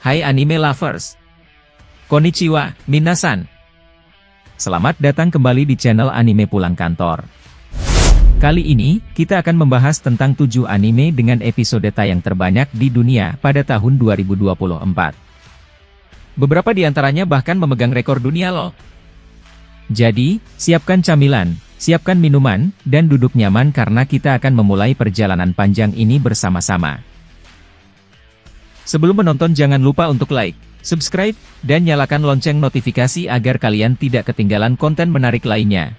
Hai anime lovers. Konnichiwa, minasan. Selamat datang kembali di channel Anime Pulang Kantor. Kali ini, kita akan membahas tentang 7 anime dengan episode tayang terbanyak di dunia pada tahun 2024. Beberapa di antaranya bahkan memegang rekor dunia loh. Jadi, siapkan camilan, siapkan minuman, dan duduk nyaman karena kita akan memulai perjalanan panjang ini bersama-sama. Sebelum menonton jangan lupa untuk like, subscribe, dan nyalakan lonceng notifikasi agar kalian tidak ketinggalan konten menarik lainnya.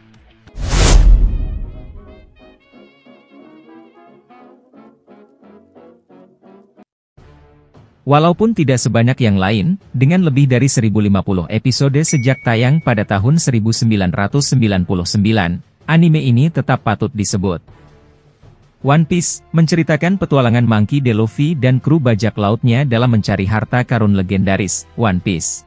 Walaupun tidak sebanyak yang lain, dengan lebih dari 1050 episode sejak tayang pada tahun 1999, anime ini tetap patut disebut. One Piece menceritakan petualangan Monkey D. Luffy dan kru bajak lautnya dalam mencari harta karun legendaris, One Piece.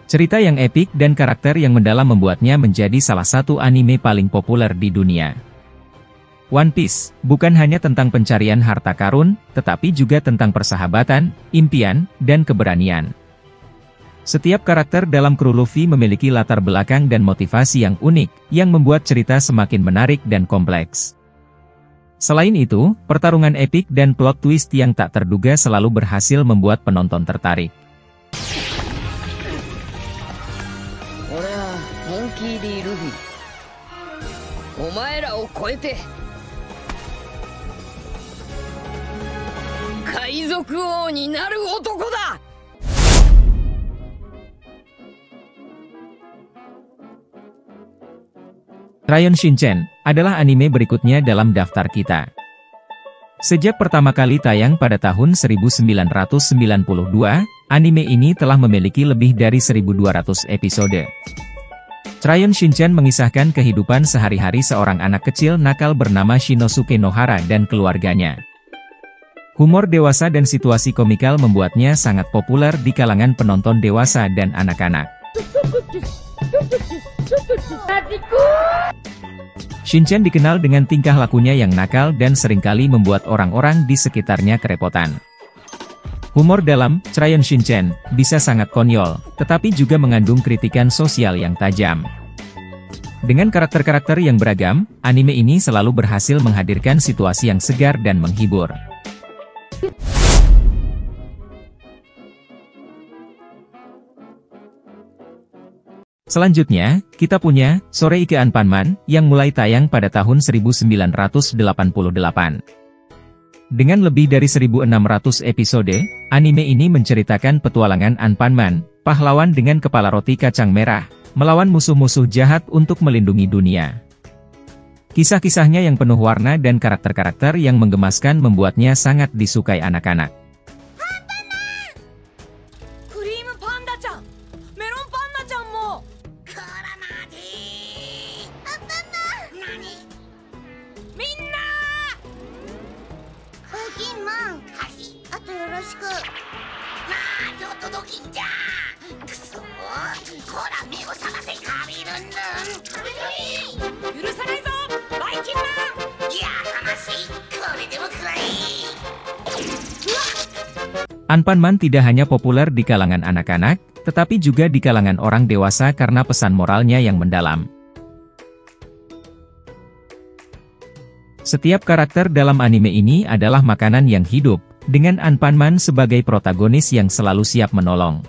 Cerita yang epik dan karakter yang mendalam membuatnya menjadi salah satu anime paling populer di dunia. One Piece bukan hanya tentang pencarian harta karun, tetapi juga tentang persahabatan, impian, dan keberanian. Setiap karakter dalam kru Luffy memiliki latar belakang dan motivasi yang unik, yang membuat cerita semakin menarik dan kompleks. Selain itu, pertarungan epik dan plot twist yang tak terduga selalu berhasil membuat penonton tertarik. Crayon Shinchan adalah anime berikutnya dalam daftar kita. Sejak pertama kali tayang pada tahun 1992, anime ini telah memiliki lebih dari 1200 episode. Crayon Shinchan mengisahkan kehidupan sehari-hari seorang anak kecil nakal bernama Shinosuke Nohara dan keluarganya. Humor dewasa dan situasi komikal membuatnya sangat populer di kalangan penonton dewasa dan anak-anak. Shinchan dikenal dengan tingkah lakunya yang nakal dan seringkali membuat orang-orang di sekitarnya kerepotan. Humor dalam Crayon Shinchan bisa sangat konyol, tetapi juga mengandung kritikan sosial yang tajam. Dengan karakter-karakter yang beragam, anime ini selalu berhasil menghadirkan situasi yang segar dan menghibur. Selanjutnya, kita punya Soreike Anpanman, yang mulai tayang pada tahun 1988. Dengan lebih dari 1600 episode, anime ini menceritakan petualangan Anpanman, pahlawan dengan kepala roti kacang merah, melawan musuh-musuh jahat untuk melindungi dunia. Kisah-kisahnya yang penuh warna dan karakter-karakter yang menggemaskan membuatnya sangat disukai anak-anak. Anpanman tidak hanya populer di kalangan anak-anak, tetapi juga di kalangan orang dewasa karena pesan moralnya yang mendalam. Setiap karakter dalam anime ini adalah makanan yang hidup, dengan Anpanman sebagai protagonis yang selalu siap menolong.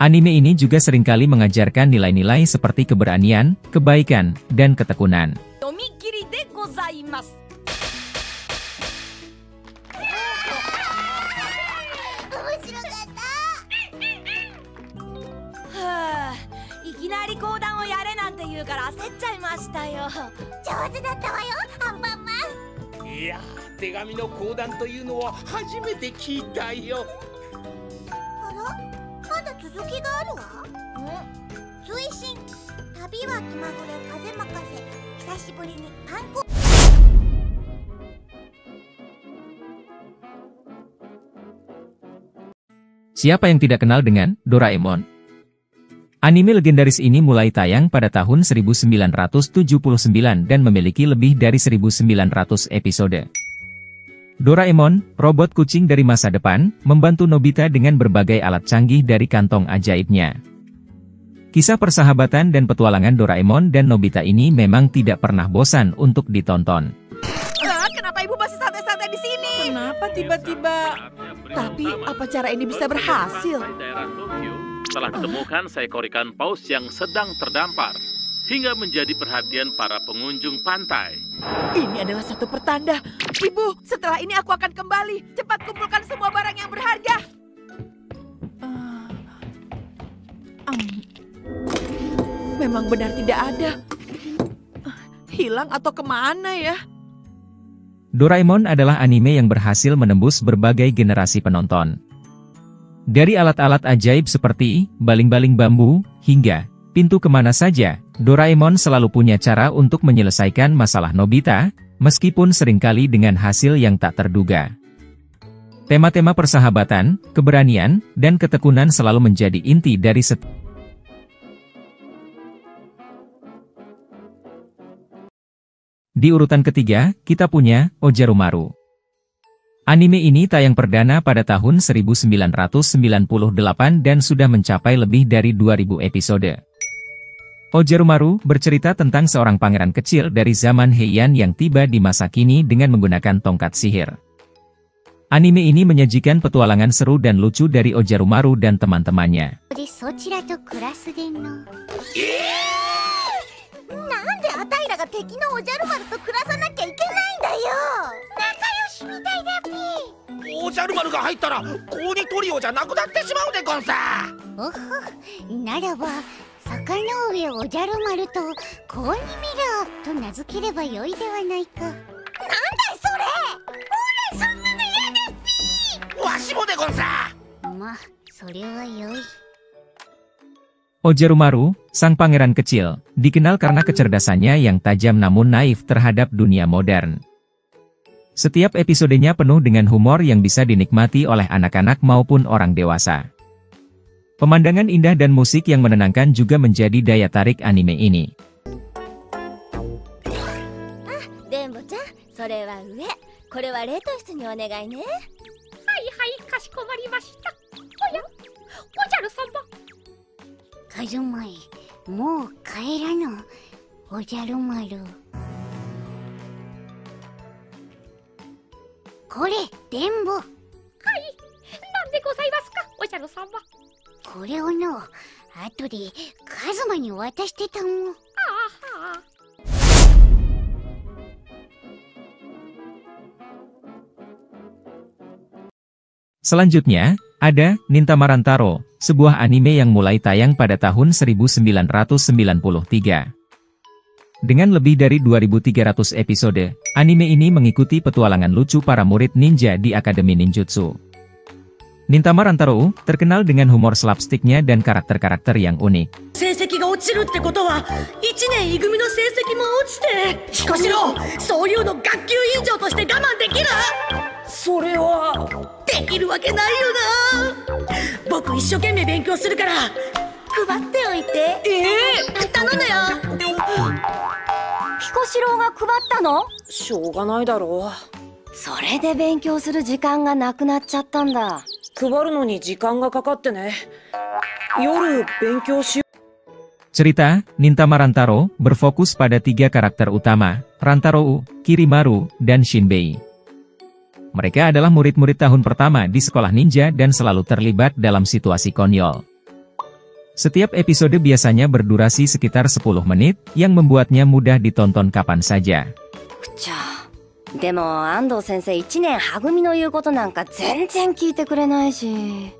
Anime ini juga seringkali mengajarkan nilai-nilai seperti keberanian, kebaikan, dan ketekunan. 手紙の講談というのは初めて聞いたよ。あら、まだ続きがあるわ。追伸、旅は気まぐれ風任せ、久しぶりにパン粉。Siapa yang tidak kenal dengan Doraemon? Anime legendaris ini mulai tayang pada tahun 1979 dan memiliki lebih dari 1.900 episode. Doraemon, robot kucing dari masa depan, membantu Nobita dengan berbagai alat canggih dari kantong ajaibnya. Kisah persahabatan dan petualangan Doraemon dan Nobita ini memang tidak pernah bosan untuk ditonton. Kenapa ibu masih santai-santai di sini? Kenapa tiba-tiba? Tapi apa cara ini bisa berhasil? Telah ditemukan seekor ikan paus yang sedang terdampar, hingga menjadi perhatian para pengunjung pantai. Ini adalah satu pertanda. Ibu, setelah ini aku akan kembali. Cepat kumpulkan semua barang yang berharga. Memang benar tidak ada. Hilang atau kemana ya? Doraemon adalah anime yang berhasil menembus berbagai generasi penonton. Dari alat-alat ajaib seperti baling-baling bambu, hingga pintu kemana saja, Doraemon selalu punya cara untuk menyelesaikan masalah Nobita, meskipun seringkali dengan hasil yang tak terduga. Tema-tema persahabatan, keberanian, dan ketekunan selalu menjadi inti dari Di urutan ketiga, kita punya Ojarumaru. Anime ini tayang perdana pada tahun 1998 dan sudah mencapai lebih dari 2000 episode. Ojarumaru bercerita tentang seorang pangeran kecil dari zaman Heian yang tiba di masa kini dengan menggunakan tongkat sihir. Anime ini menyajikan petualangan seru dan lucu dari Ojarumaru dan teman-temannya. Ojarumaru, sang pangeran kecil, dikenal karena kecerdasannya yang tajam namun naif terhadap dunia modern. Setiap episodenya penuh dengan humor yang bisa dinikmati oleh anak-anak maupun orang dewasa. Pemandangan indah dan musik yang menenangkan juga menjadi daya tarik anime ini. Selanjutnya, ada Nintama Rantaro, sebuah anime yang mulai tayang pada tahun 1993. Dengan lebih dari 2.300 episode, anime ini mengikuti petualangan lucu para murid ninja di Akademi Ninjutsu. Nintama Rantaro terkenal dengan humor slapsticknya dan karakter-karakter yang unik. Cerita Nintama Rantaro berfokus pada 3 karakter utama, Rantaro, Kirimaru, dan Shinbei. Mereka adalah murid-murid tahun pertama di sekolah ninja dan selalu terlibat dalam situasi konyol. Setiap episode biasanya berdurasi sekitar 10 menit, yang membuatnya mudah ditonton kapan saja. でも安藤先生1年は組の言うことなんか全然聞いてくれないし。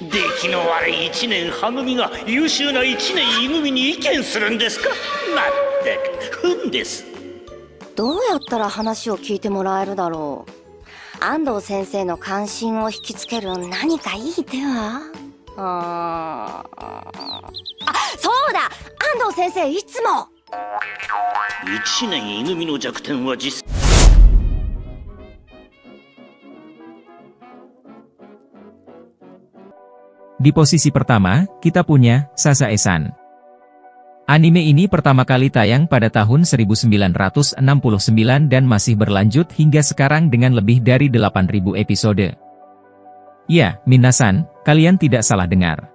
出来の悪い1年は組が優秀な1年い組に意見するんですか。まったく、ふんです。どうやったら話を聞いてもらえるだろう。安藤先生の関心を引きつける何かいい手は？あ、そうだ、安藤先生いつも1年 I組の弱点は実。Di posisi pertama, kita punya Sazae-san. Anime ini pertama kali tayang pada tahun 1969 dan masih berlanjut hingga sekarang dengan lebih dari 8.000 episode. Ya, minasan, kalian tidak salah dengar.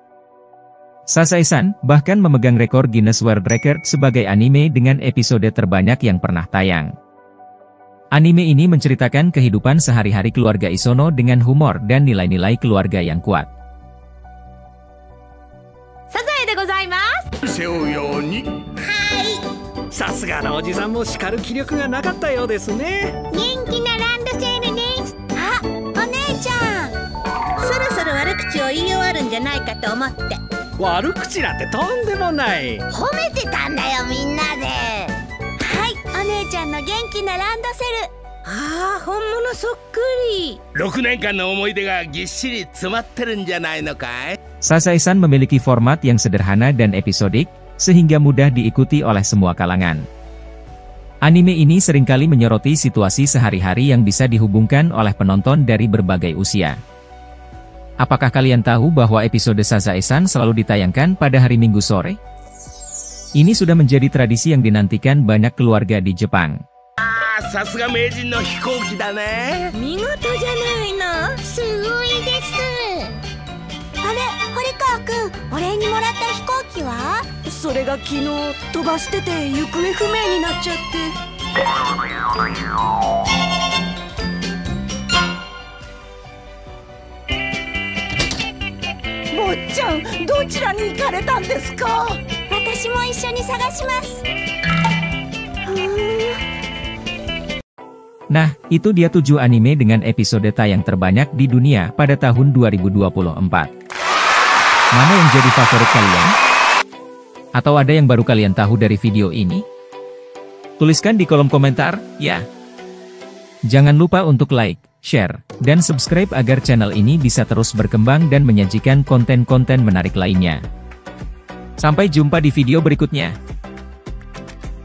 Sazae-san bahkan memegang rekor Guinness World Record sebagai anime dengan episode terbanyak yang pernah tayang. Anime ini menceritakan kehidupan sehari-hari keluarga Isono dengan humor dan nilai-nilai keluarga yang kuat. サザエでございます。背負うように。さすがのおじさんも叱る気力がなかったようですね。元気なランドセルです。あ、お姉ちゃん。そろそろ悪口を言い終わるんじゃないかと思って。悪口なんてとんでもない。褒めてたんだよ、みんなで。はい、お姉ちゃんの元気なランドセル。ああ、本物そっくり。6年間の思い出がぎっしり詰まってるんじゃないのかい？ Sazae-san memiliki format yang sederhana dan episodik, sehingga mudah diikuti oleh semua kalangan. Anime ini seringkali menyoroti situasi sehari-hari yang bisa dihubungkan oleh penonton dari berbagai usia. Apakah kalian tahu bahwa episode Sazae-san selalu ditayangkan pada hari Minggu sore? Ini sudah menjadi tradisi yang dinantikan banyak keluarga di Jepang. さすが名人の飛行機だね。見事じゃないの。すごいです。あれ、堀川くん、お礼にもらった飛行機は？それが昨日飛ばしてて行方不明になっちゃって。坊ちゃん、どちらに行かれたんですか？私も一緒に探します。Nah, itu dia 7 anime dengan episode tayang terbanyak di dunia pada tahun 2024. Mana yang jadi favorit kalian? Atau ada yang baru kalian tahu dari video ini? Tuliskan di kolom komentar, ya. Jangan lupa untuk like, share, dan subscribe agar channel ini bisa terus berkembang dan menyajikan konten-konten menarik lainnya. Sampai jumpa di video berikutnya.